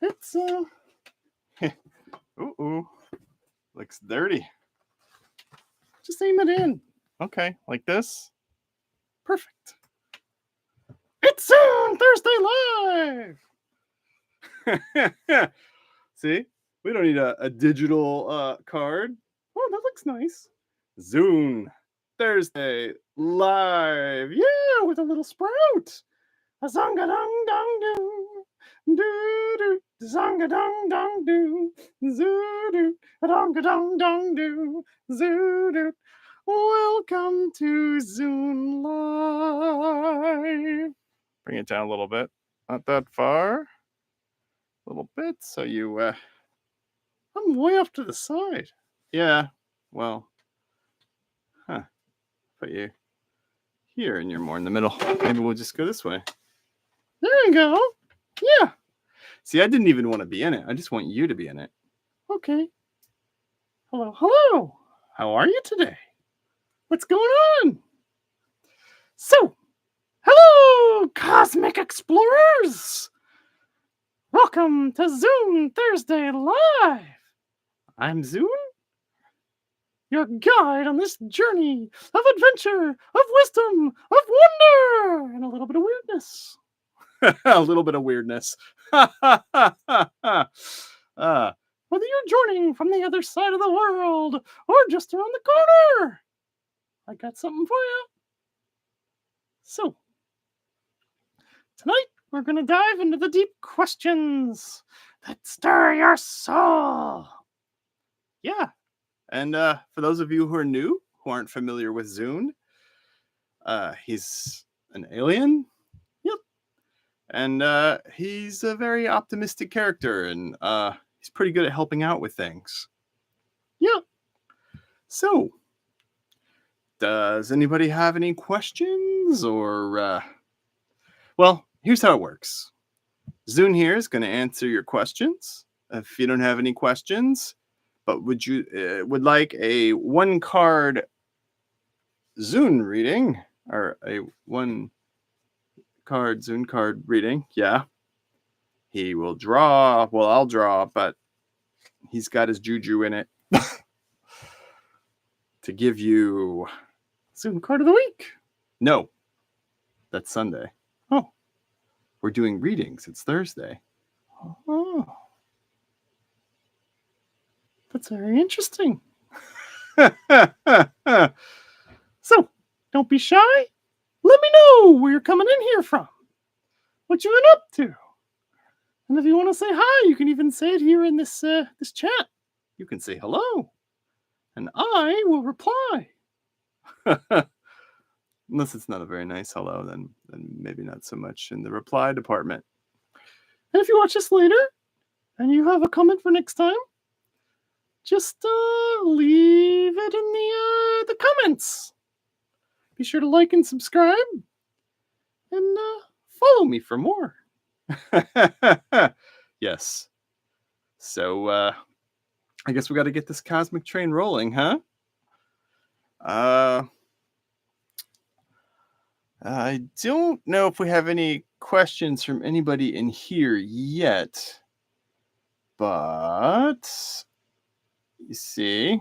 It's Ooh, looks dirty. just aim it in. Okay, like this. Perfect. It's Zoon Thursday Live. See, we don't need a digital card. Oh, that looks nice. Zoon Thursday live. Yeah, with a little sprout. A zonga dong dong doo. Doo doo. Zonga dong dong doo. Zoo doo. A donga dong dong doo. Zoo doo. Welcome to Zoon Live. Bring it down a little bit. Not that far. A little bit. So you I'm way off to the side. yeah. Well. Put you here and you're more in the middle. Maybe we'll just go this way. There you go. Yeah. See, I didn't even want to be in it. I just want you to be in it. Okay. Hello, hello. How are you today? What's going on? So, hello, cosmic explorers. Welcome to Zoon Thursday Live. I'm Zoon, your guide on this journey of adventure, of wisdom, of wonder, and a little bit of weirdness. A little bit of weirdness. Whether you're joining from the other side of the world or just around the corner, I got something for you. So, tonight we're going to dive into the deep questions that stir your soul. Yeah. And for those of you who are new, who aren't familiar with Zoon, he's an alien. Yep. And he's a very optimistic character, and he's pretty good at helping out with things. Yep. So, does anybody have any questions? Or, well, here's how it works. Zoon here is going to answer your questions. If you don't have any questions, but would like a one card Zoon reading, or a one card Zoon card reading, yeah, he will draw. Well, I'll draw, but he's got his juju in it to give you Zoon card of the week. No, that's Sunday. Oh, we're doing readings. It's Thursday. Oh, that's very interesting. So, don't be shy. Let me know where you're coming in here from. What you been up to? And if you want to say hi, you can even say it here in this this chat. You can say hello, and I will reply. Unless it's not a very nice hello, then maybe not so much in the reply department. And if you watch this later and you have a comment for next time, just leave it in the comments. Be sure to like and subscribe, and follow me for more. Yes. So I guess we got to get this cosmic train rolling, huh? I don't know if we have any questions from anybody in here yet, but you see,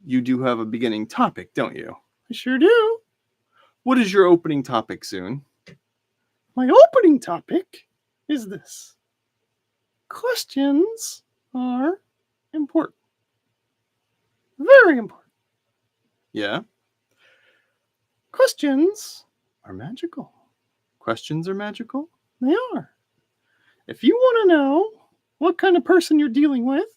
you do have a beginning topic, don't you? I sure do. What is your opening topic, Zoon? My opening topic is this. Questions are important. Very important. Yeah? Questions are magical. Questions are magical? They are. If you want to know what kind of person you're dealing with,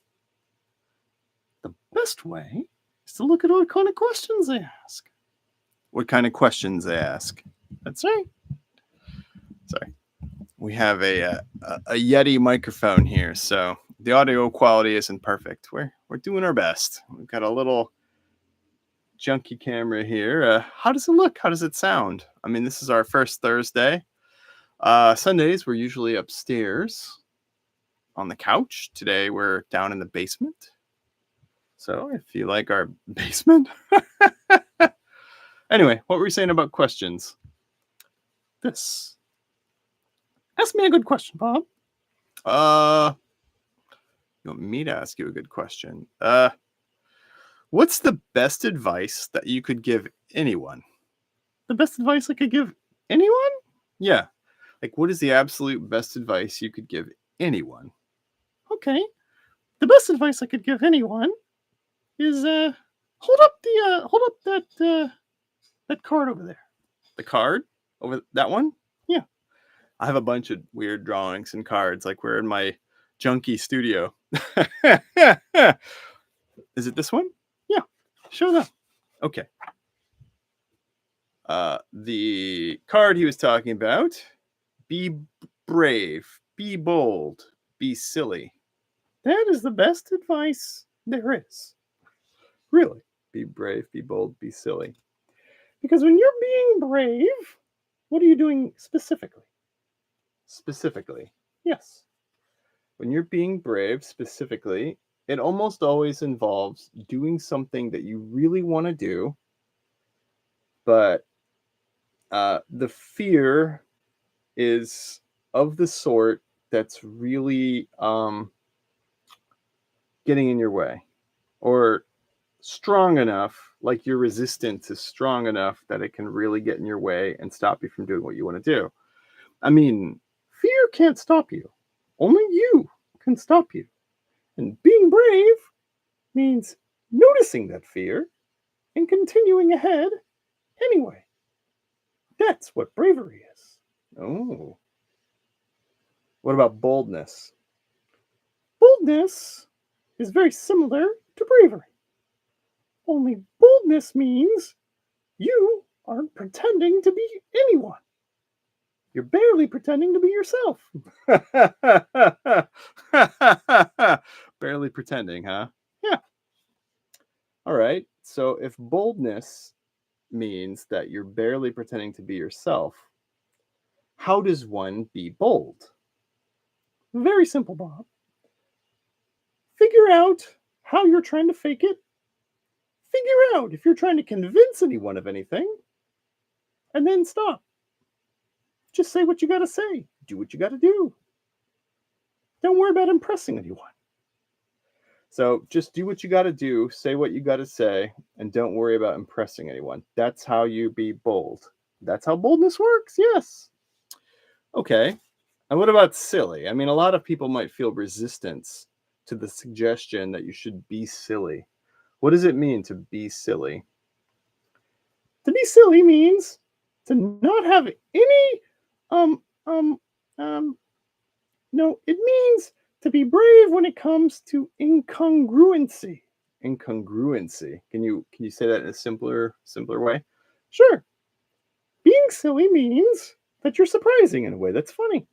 the best way is to look at what kind of questions they ask. What kind of questions they ask? That's right. Sorry. We have a Yeti microphone here, so the audio quality isn't perfect. We're doing our best. We've got a little junky camera here. How does it look? How does it sound? I mean, this is our first Thursday. Sundays, we're usually upstairs on the couch. Today, we're down in the basement. So if you like our basement. Anyway, what were you saying about questions? This. Ask me a good question, Bob. You want me to ask you a good question? What's the best advice that you could give anyone? The best advice I could give anyone? Yeah. Like, what is the absolute best advice you could give anyone? Okay. The best advice I could give anyone is hold up that card over there. The card? Over that one? Yeah. I have a bunch of weird drawings and cards, like we're in my junky studio. Is it this one? Yeah. Show them. Okay. The card he was talking about, be brave, be bold, be silly. That is the best advice there is. Really? Be brave, be bold, be silly. Because when you're being brave, what are you doing specifically? Specifically, Yes. when you're being brave, specifically, it almost always involves doing something that you really want to do, but the fear is of the sort that's really getting in your way, or strong enough, like your resistance is strong enough that it can really get in your way and stop you from doing what you want to do. I mean, Fear can't stop you. Only you can stop you. And being brave means noticing that fear and continuing ahead anyway. That's what bravery is. oh, what about boldness? Boldness is very similar to bravery. Only boldness means you aren't pretending to be anyone. You're barely pretending to be yourself. Barely pretending, huh? Yeah. All right. So if boldness means that you're barely pretending to be yourself, how does one be bold? Very simple, Bob. Figure out how you're trying to fake it. Figure out if you're trying to convince anyone of anything. And then stop. Just say what you gotta say. Do what you gotta do. Don't worry about impressing anyone. So just do what you got to do, say what you got to say, and don't worry about impressing anyone. That's how you be bold. That's how boldness works, yes. Okay. And what about silly? I mean, a lot of people might feel resistance to the suggestion that you should be silly. What does it mean to be silly? To be silly means to not have any um um um no, it means to be brave when it comes to incongruency. Incongruency. Can you say that in a simpler way? Sure. Being silly means that you're surprising in a way that's funny.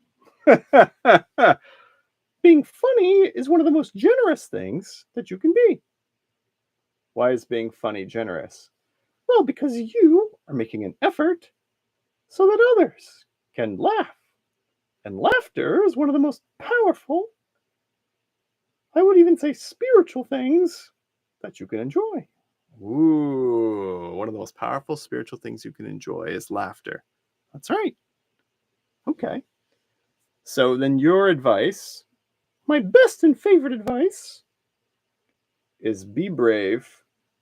Being funny is one of the most generous things that you can be. Why is being funny generous? Well, because you are making an effort so that others can laugh. And laughter is one of the most powerful, I would even say spiritual things that you can enjoy. Ooh, one of the most powerful spiritual things you can enjoy is laughter. That's right. Okay. So then your advice, My best and favorite advice, is be brave,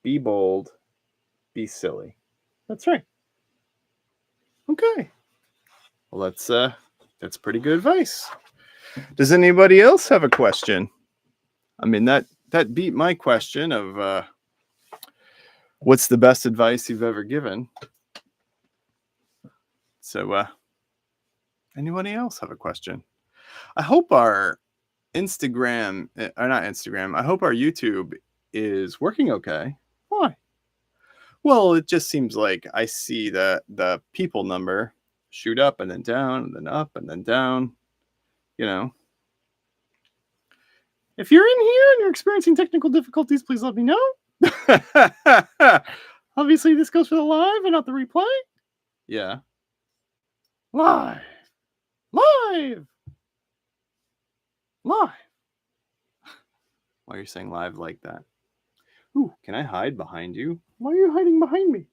be bold, be silly. that's right. Okay. Well, that's pretty good advice. Does anybody else have a question? I mean, that beat my question of what's the best advice you've ever given. So anybody else have a question? I hope our Instagram, or not Instagram, I hope our YouTube is working okay. Why? Well, it just seems like I see the people number shoot up and then down and then up and then down, you know. If you're in here and you're experiencing technical difficulties, please let me know. Obviously, this goes for the live and not the replay. Yeah. Live. Live. Live. Why are you saying live like that? Ooh, can I hide behind you? Why are you hiding behind me?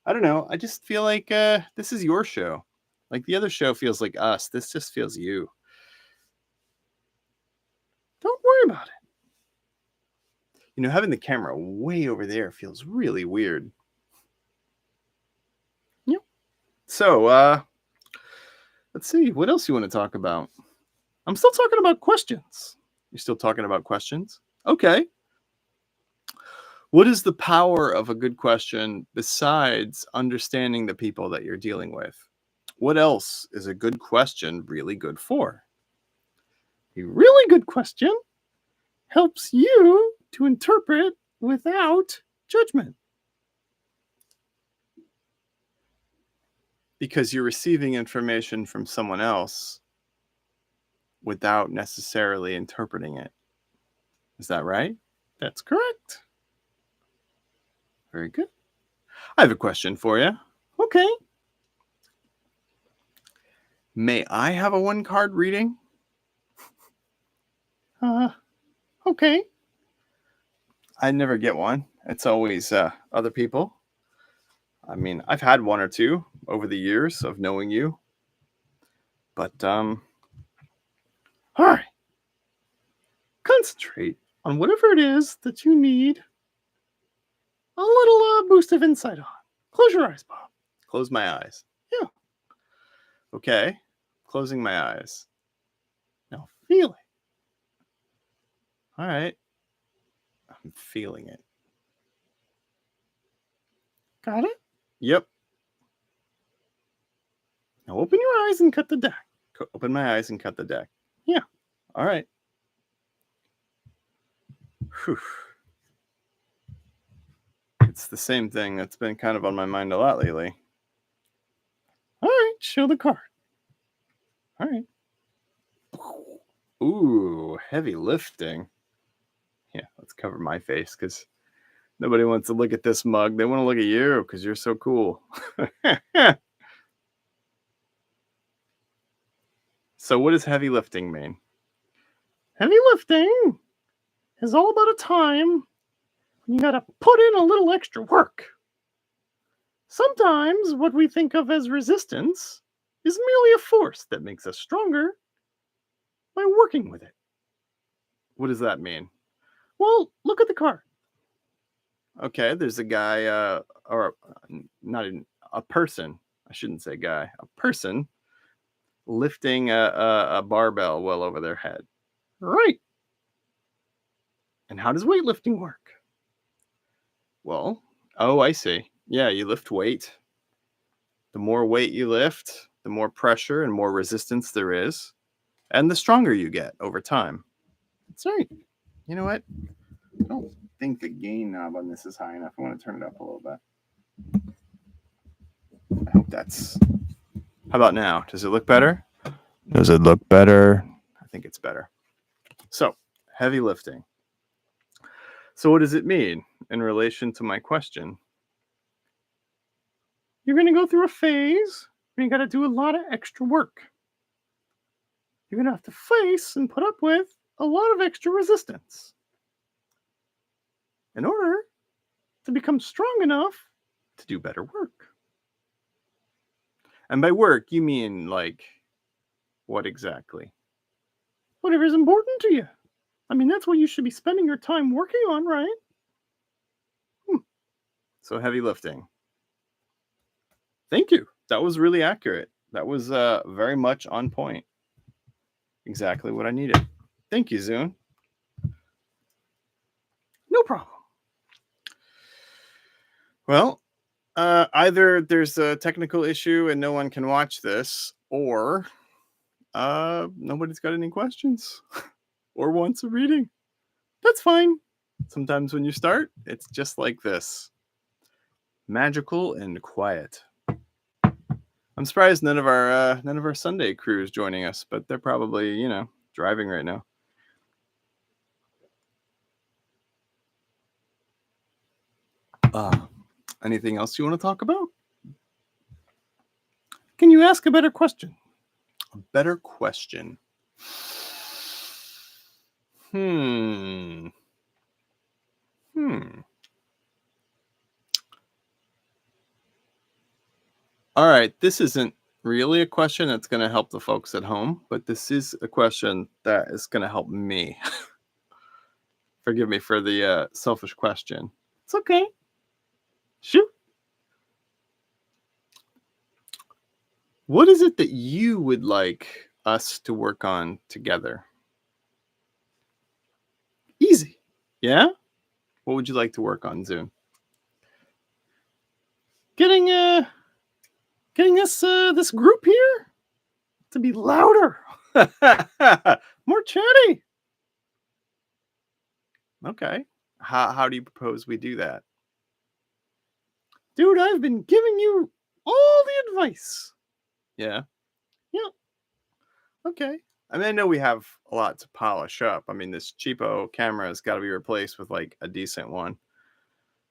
I don't know. I just feel like this is your show. Like the other show feels like us. This just feels you. worry about it. Having the camera way over there feels really weird. Yep. So, let's see. What else you want to talk about? I'm still talking about questions. You're still talking about questions? Okay. What is the power of a good question besides understanding the people that you're dealing with? What else is a good question really good for? A really good question helps you to interpret without judgment. Because you're receiving information from someone else without necessarily interpreting it. Is that right? That's correct. Very good. I have a question for you. Okay. May I have a one-card reading? Okay. I never get one. It's always other people. I mean, I've had one or two over the years of knowing you. But, all right. Concentrate on whatever it is that you need a little boost of insight on. Close your eyes, Bob. Close my eyes. Yeah. Okay. Closing my eyes. Now feel it. All right. I'm feeling it. Got it? Yep. Now open your eyes and cut the deck. Open my eyes and cut the deck. Yeah. All right. Whew. It's the same thing that's been kind of on my mind a lot lately. All right. Show the card. All right. Ooh, heavy lifting. Yeah, let's cover my face because nobody wants to look at this mug. They want to look at you because you're so cool. So what does heavy lifting mean? Heavy lifting is all about a time when you got to put in a little extra work. Sometimes what we think of as resistance is merely a force that makes us stronger by working with it. What does that mean? Well, look at the card. Okay, there's a guy, or not even a person. I shouldn't say guy. A person lifting a barbell well over their head. Right. And how does weightlifting work? Well, I see. Yeah, you lift weight. The more weight you lift, the more pressure and more resistance there is, and the stronger you get over time. That's right. You know what? I don't think the gain knob on this is high enough. I want to turn it up a little bit. I hope that's... How about now? Does it look better? Does it look better? I think it's better. So, heavy lifting. So what does it mean in relation to my question? You're going to go through a phase where you got to do a lot of extra work. You're going to have to face and put up with a lot of extra resistance in order to become strong enough to do better work. And by work, you mean like what exactly? Whatever's important to you. I mean, that's what you should be spending your time working on, right? So heavy lifting. Thank you. That was really accurate. That was very much on point. Exactly what I needed. Thank you, Zoon. No problem. Well, either there's a technical issue and no one can watch this, or nobody's got any questions or wants a reading. That's fine. Sometimes when you start, it's just like this. Magical and quiet. I'm surprised none of our Sunday crew is joining us, but they're probably, driving right now. Anything else you want to talk about? Can you ask a better question? A better question. All right, this isn't really a question that's going to help the folks at home, but this is a question that is going to help me. Forgive me for the selfish question. It's okay. Shoot. What is it that you would like us to work on together? Easy. Yeah? What would you like to work on, Zoon? Getting us this group here to be louder, more chatty. Okay. How do you propose we do that? Dude, I've been giving you all the advice. Yeah. Yeah. Okay. I mean, I know we have a lot to polish up. I mean, this cheapo camera has got to be replaced with like a decent one.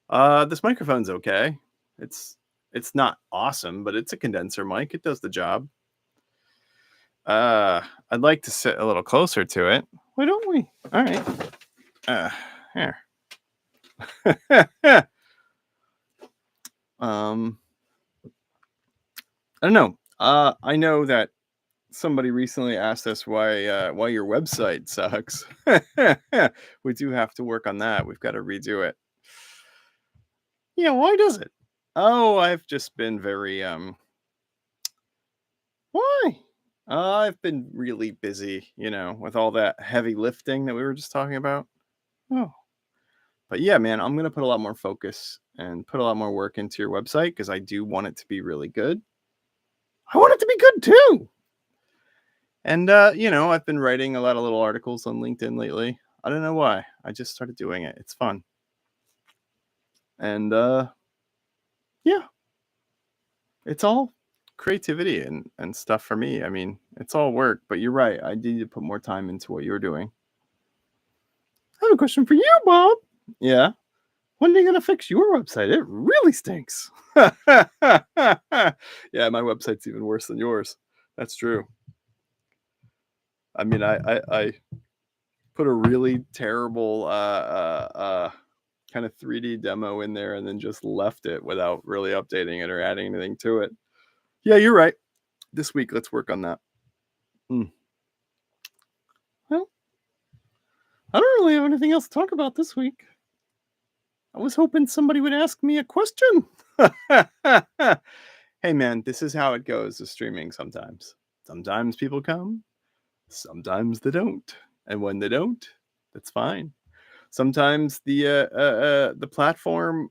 This microphone's okay. It's not awesome, but it's a condenser mic. It does the job. I'd like to sit a little closer to it. Why don't we? All right. Here. I don't know. I know that somebody recently asked us why your website sucks. We do have to work on that. We've got to redo it. Yeah, why does it? Oh, I've just been very Why? I've been really busy, with all that heavy lifting that we were just talking about. Oh, But yeah, man, I'm gonna put a lot more focus and put a lot more work into your website because I do want it to be really good. I want it to be good too. And I've been writing a lot of little articles on LinkedIn lately. I don't know why. I just started doing it. It's fun. And yeah. It's all creativity and stuff for me. I mean, it's all work, but you're right. I need to put more time into what you're doing. I have a question for you, Bob. Yeah. When are you gonna fix your website? It really stinks. Yeah, my website's even worse than yours. That's true. I mean, I put a really terrible kind of 3D demo in there and then just left it without really updating it or adding anything to it. Yeah, you're right. This week, let's work on that. Well, I don't really have anything else to talk about this week. I was hoping somebody would ask me a question. Hey, man, this is how it goes with streaming sometimes. Sometimes people come, sometimes they don't. And when they don't, that's fine. Sometimes the platform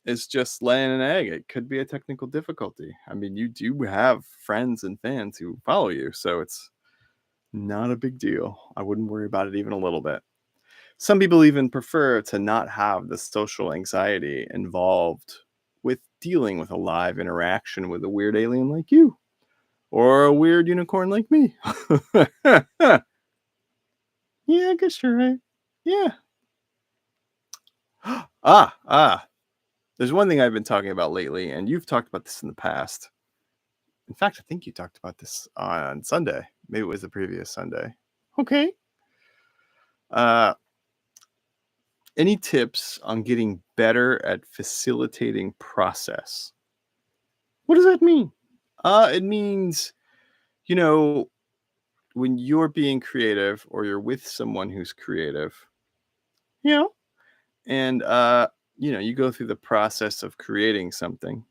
is just laying an egg. It could be a technical difficulty. I mean, you do have friends and fans who follow you, so it's not a big deal. I wouldn't worry about it even a little bit. Some people even prefer to not have the social anxiety involved with dealing with a live interaction with a weird alien like you or a weird unicorn like me. Yeah, I guess you're right. Yeah. There's one thing I've been talking about lately, and you've talked about this in the past. In fact, I think you talked about this on Sunday. Maybe it was the previous Sunday. Okay. Any tips on getting better at facilitating process? What does that mean? It means, when you're being creative or you're with someone who's creative, Yeah. and you go through the process of creating something.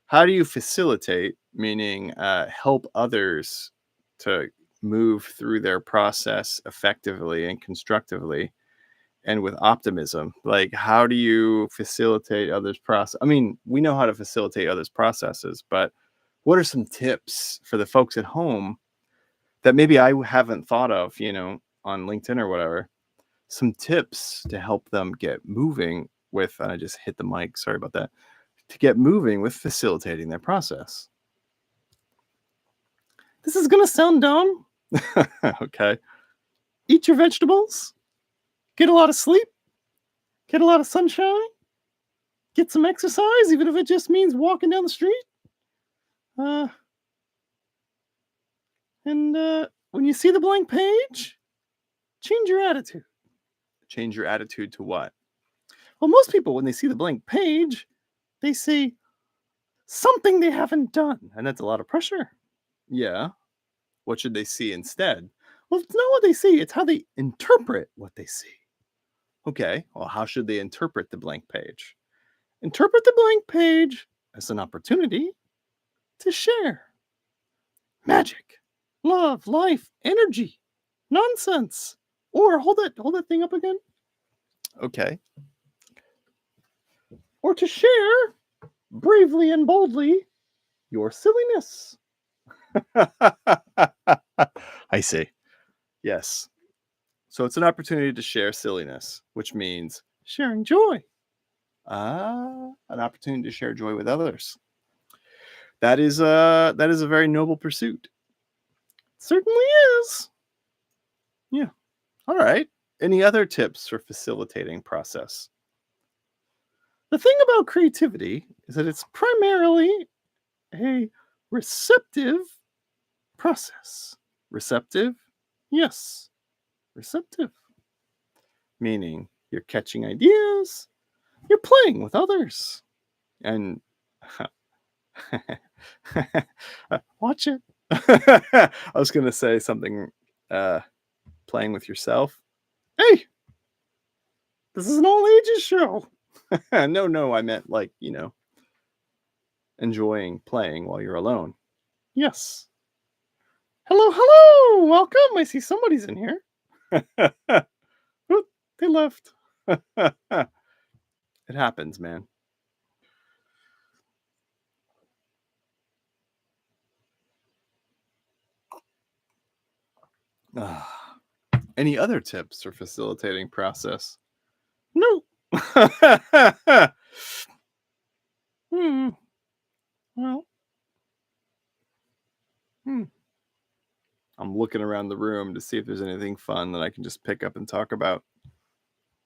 How do you facilitate, meaning help others to move through their process effectively and constructively and with optimism? Like, how do you facilitate others' process? I mean, we know how to facilitate others' processes, but what are some tips for the folks at home that maybe I haven't thought of, on LinkedIn or whatever? Some tips to help them get moving with, and I just hit the mic, sorry about that, to get moving with facilitating their process. This is gonna sound dumb. Okay. Eat your vegetables. Get a lot of sleep. Get a lot of sunshine. Get some exercise, even if it just means walking down the street. And when you see the blank page, change your attitude. Change your attitude to what? Well, most people, when they see the blank page, they see something they haven't done, and that's a lot of pressure. Yeah. What should they see instead? Well, it's not what they see, it's how they interpret what they see. Okay, well, how should they interpret the blank page? Interpret the blank page as an opportunity to share magic, love, life, energy, nonsense. Or hold that thing up again. Okay. Or to share bravely and boldly your silliness. I see. Yes. So it's an opportunity to share silliness, which means sharing joy. An opportunity to share joy with others. That is a very noble pursuit. It certainly is. Yeah. All right. Any other tips for facilitating process? The thing about creativity is that it's primarily a receptive process. Receptive? Yes. Receptive. Meaning you're catching ideas, you're playing with others, and watch it. I was going to say something playing with yourself. Hey, this is an all ages show. No, I meant like, enjoying playing while you're alone. Yes. Hello. Welcome. I see somebody's in here. Oop, they left. It happens, man. Any other tips for facilitating process? No. Well. I'm looking around the room to see if there's anything fun that I can just pick up and talk about.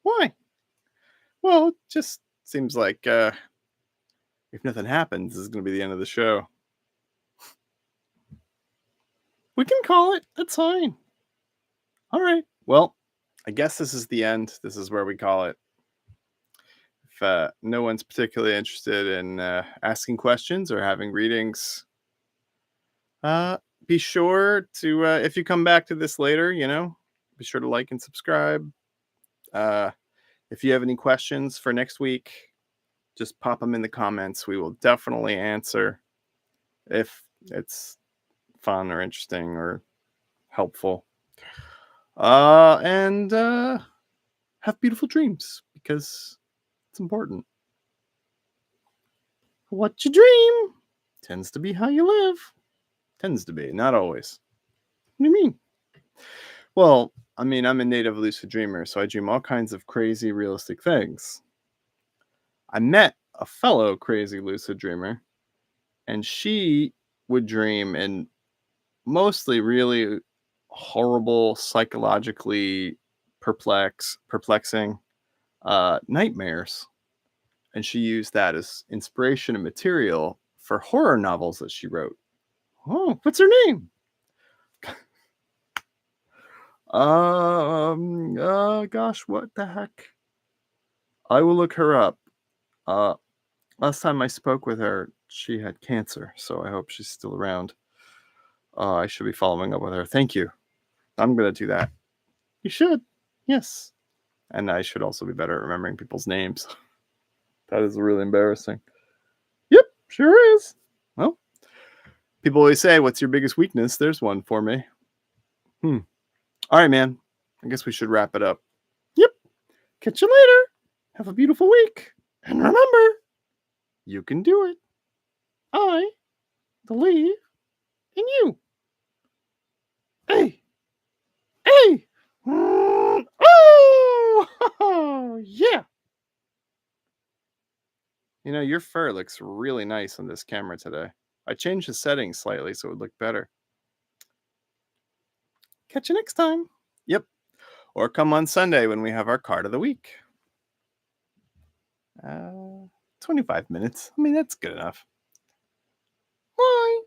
Why? Well, it just seems like if nothing happens, this is going to be the end of the show. We can call it. That's fine. All right. Well, I guess this is the end. This is where we call it. If no one's particularly interested in asking questions or having readings, be sure to, if you come back to this later, be sure to like and subscribe. If you have any questions for next week, just pop them in the comments. We will definitely answer if it's fun or interesting or helpful. And have beautiful dreams, because it's important. What you dream tends to be how you live. Tends to be, not always. What do you mean? Well, I'm a native lucid dreamer, so I dream all kinds of crazy, realistic things. I met a fellow crazy lucid dreamer, and she would dream in mostly really horrible, psychologically perplexing nightmares. And she used that as inspiration and material for horror novels that she wrote. Oh, what's her name? Gosh, what the heck? I will look her up. Last time I spoke with her, she had cancer, so I hope she's still around. I should be following up with her. Thank you. I'm going to do that. You should. Yes. And I should also be better at remembering people's names. That is really embarrassing. Yep, sure is. Well, people always say, what's your biggest weakness? There's one for me. All right, man. I guess we should wrap it up. Yep. Catch you later. Have a beautiful week. And remember, you can do it. I believe in you. Hey. Oh, yeah. Your fur looks really nice on this camera today. I changed the settings slightly so it would look better. Catch you next time. Yep. Or come on Sunday when we have our card of the week. 25 minutes. That's good enough. Bye.